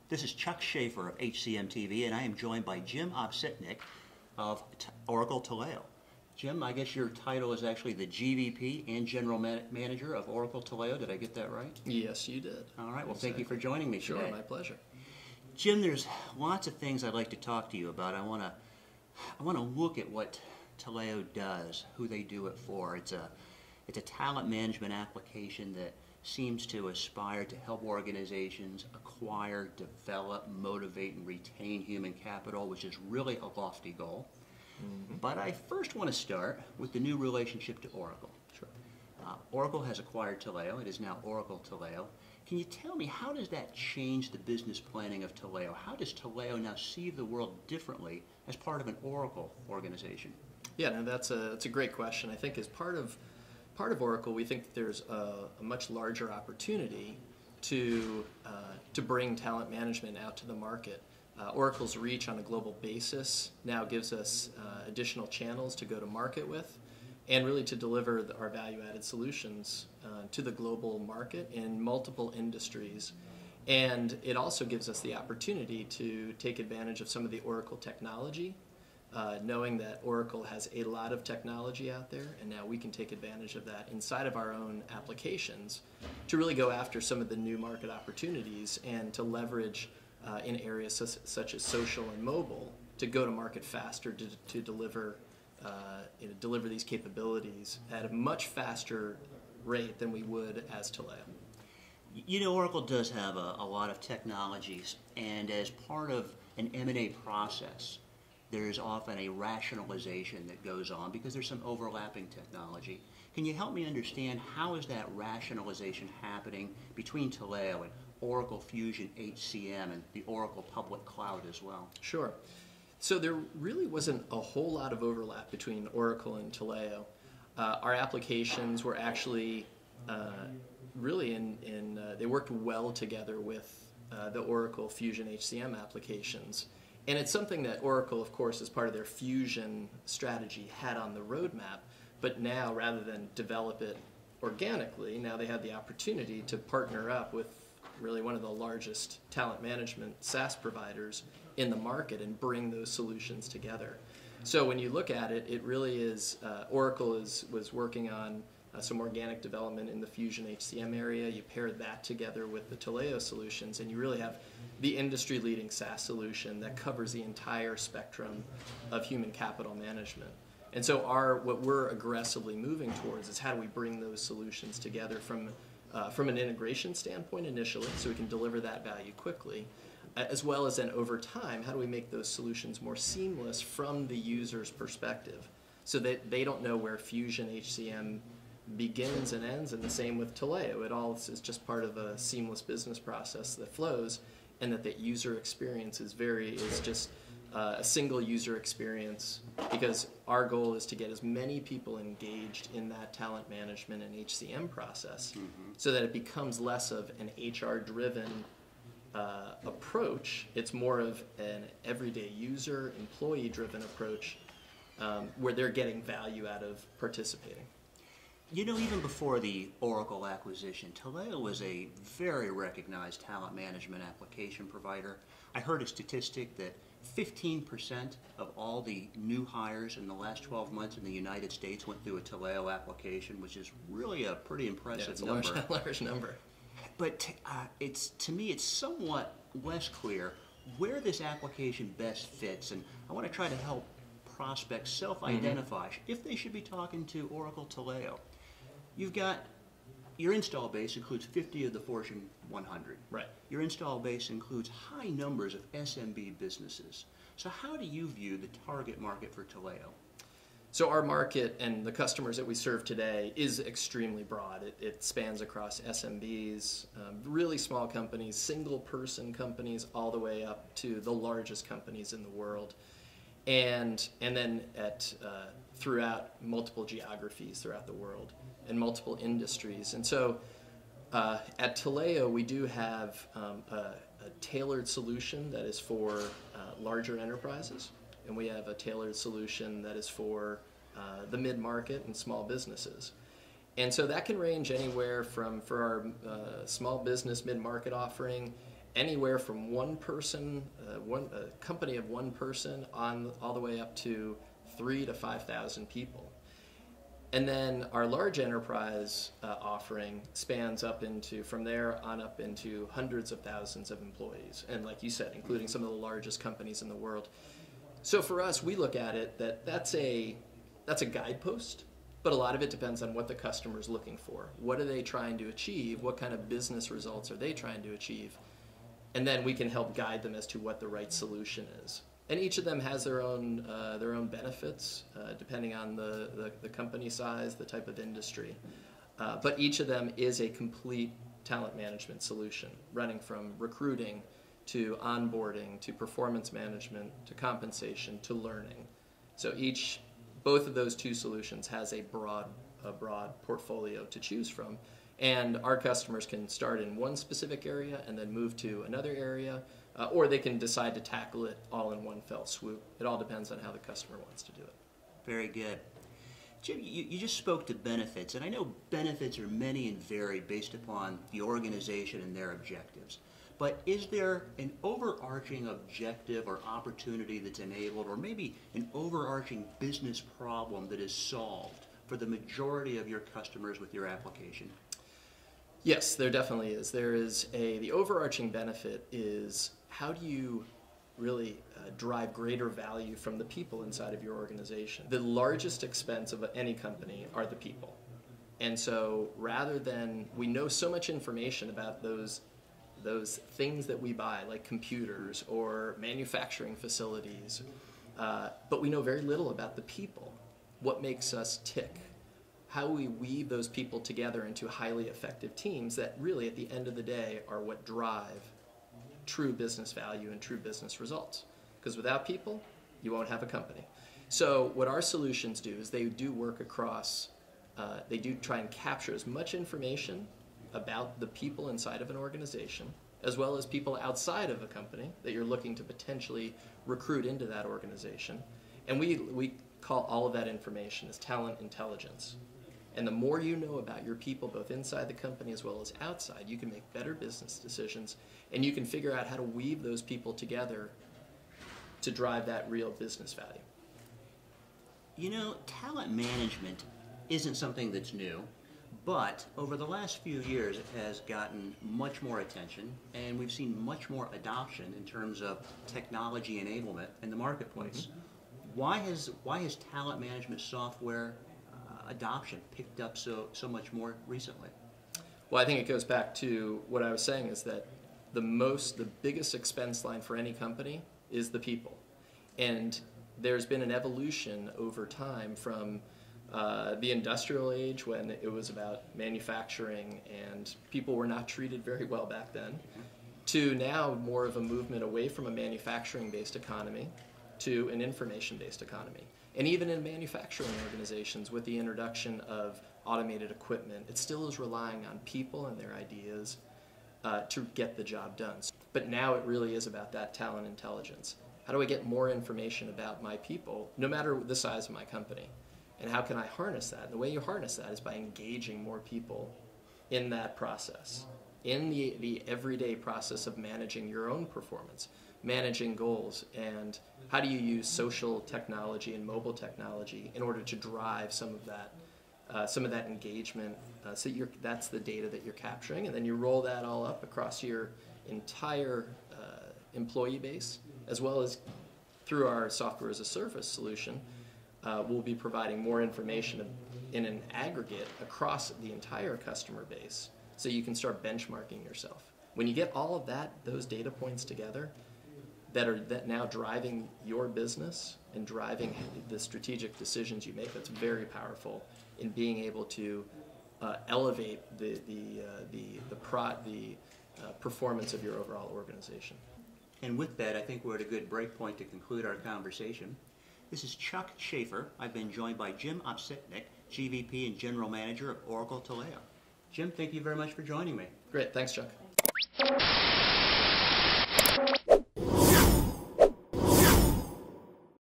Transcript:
This is Chuck Schaefer of HCM TV, and I am joined by Jim Obsitnik of Oracle Taleo. Jim, I guess your title is actually the GVP and General Manager of Oracle Taleo. Did I get that right? Yes, you did. All right. Well, thank you for joining me Sure, today. my pleasure. Jim, there's lots of things I'd like to talk to you about. I want to look at what Taleo does, who they do it for. It's a talent management application that seems to aspire to help organizations acquire, develop, motivate, and retain human capital, which is really a lofty goal. But I first want to start with the new relationship to Oracle. Sure. Oracle has acquired Taleo. It is now Oracle Taleo. Can you tell me, how does that change the business planning of Taleo? How does Taleo now see the world differently as part of an Oracle organization? Yeah, no, that's a great question. I think as part of Oracle, we think that there's a much larger opportunity to bring talent management out to the market. Oracle's reach on a global basis now gives us additional channels to go to market with, and really to deliver our value-added solutions to the global market in multiple industries. And it also gives us the opportunity to take advantage of some of the Oracle technology, knowing that Oracle has a lot of technology out there, and now we can take advantage of that inside of our own applications to really go after some of the new market opportunities and to leverage in areas such as social and mobile to go to market faster to deliver deliver these capabilities at a much faster rate than we would as Taleo. You know, Oracle does have a lot of technologies, and as part of an M&A process, there's often a rationalization that goes on because there's some overlapping technology. Can you help me understand how is that rationalization happening between Taleo and Oracle Fusion HCM and the Oracle Public Cloud as well? Sure. So there really wasn't a whole lot of overlap between Oracle and Taleo. Our applications were actually really they worked well together with the Oracle Fusion HCM applications. And it's something that Oracle, of course, as part of their Fusion strategy, had on the roadmap. But now, rather than develop it organically, now they had the opportunity to partner up with really one of the largest talent management SaaS providers in the market and bring those solutions together. So when you look at it, it really is, Oracle was working on some organic development in the Fusion HCM area. You pair that together with the Taleo solutions, and you really have the industry-leading SaaS solution that covers the entire spectrum of human capital management. And so what we're aggressively moving towards is how do we bring those solutions together from an integration standpoint initially, so we can deliver that value quickly, as well as then over time, how do we make those solutions more seamless from the user's perspective, so that they don't know where Fusion HCM begins and ends, and the same with Taleo. It all is just part of a seamless business process that flows, and that the user experience is just a single user experience, because our goal is to get as many people engaged in that talent management and HCM process so that it becomes less of an HR-driven approach. It's more of an everyday user, employee-driven approach where they're getting value out of participating. You know, even before the Oracle acquisition, Taleo was a very recognized talent management application provider. I heard a statistic that 15% of all the new hires in the last 12 months in the United States went through a Taleo application, which is really a pretty impressive number. It's a large number. But to me, it's somewhat less clear where this application best fits, and I want to try to help prospects self-identify if they should be talking to Oracle Taleo. You've got your install base includes 50 of the Fortune 100. Right. Your install base includes high numbers of SMB businesses. So how do you view the target market for Taleo? So our market and the customers that we serve today is extremely broad. It spans across SMBs, really small companies, single-person companies, all the way up to the largest companies in the world, and then throughout multiple geographies throughout the world and multiple industries. And so at Taleo, we do have a tailored solution that is for larger enterprises, and we have a tailored solution that is for the mid-market and small businesses. And so that can range anywhere from, for our small business mid-market offering, anywhere from one person, a company of one person, on all the way up to 3,000 to 5,000 people. And then our large enterprise offering spans up into, from there on up into hundreds of thousands of employees. And like you said, including some of the largest companies in the world. So for us, we look at it that's a guidepost, but a lot of it depends on what the customer is looking for. What are they trying to achieve? What kind of business results are they trying to achieve? And then we can help guide them as to what the right solution is. And each of them has their own benefits, depending on the company size, the type of industry. But each of them is a complete talent management solution, running from recruiting to onboarding to performance management to compensation to learning. So both of those two solutions has a broad portfolio to choose from. And our customers can start in one specific area and then move to another area, or they can decide to tackle it all in one fell swoop. It all depends on how the customer wants to do it. Very good. Jim, you just spoke to benefits, and I know benefits are many and varied based upon the organization and their objectives. But is there an overarching objective or opportunity that's enabled, or maybe an overarching business problem that is solved for the majority of your customers with your application? Yes, there definitely is. The overarching benefit is, how do you really drive greater value from the people inside of your organization? The largest expense of any company are the people. And so rather than, we know so much information about those things that we buy, like computers or manufacturing facilities, but we know very little about the people. What makes us tick? How we weave those people together into highly effective teams that really, at the end of the day, are what drive true business value and true business results. Because without people, you won't have a company. So what our solutions do is they do work across, they do try and capture as much information about the people inside of an organization, as well as people outside of a company that you're looking to potentially recruit into that organization. And we call all of that information as talent intelligence. And the more you know about your people, both inside the company as well as outside, you can make better business decisions, and you can figure out how to weave those people together to drive that real business value. You know, talent management isn't something that's new, but over the last few years it has gotten much more attention, and we've seen much more adoption in terms of technology enablement in the marketplace. Mm-hmm. Why has talent management software adoption picked up so much more recently? Well, I think it goes back to what I was saying, is that the biggest expense line for any company is the people. And there's been an evolution over time from the industrial age, when it was about manufacturing and people were not treated very well back then, to now more of a movement away from a manufacturing-based economy to an information-based economy. And even in manufacturing organizations, with the introduction of automated equipment, it still is relying on people and their ideas to get the job done. But now it really is about that talent intelligence. How do I get more information about my people, no matter the size of my company? And how can I harness that? And the way you harness that is by engaging more people in that process, in the everyday process of managing your own performance, managing goals, and how do you use social technology and mobile technology in order to drive some of that engagement. So that's the data that you're capturing, and then you roll that all up across your entire employee base, as well as through our software as a service solution. We'll be providing more information in an aggregate across the entire customer base, so you can start benchmarking yourself. When you get all of those data points together, that now driving your business and driving the strategic decisions you make, that's very powerful in being able to elevate the performance of your overall organization. And with that, I think we're at a good break point to conclude our conversation. This is Chuck Schaefer. I've been joined by Jim Opsitnik, GVP and General Manager of Oracle Taleo. Jim, thank you very much for joining me. Great, thanks, Chuck.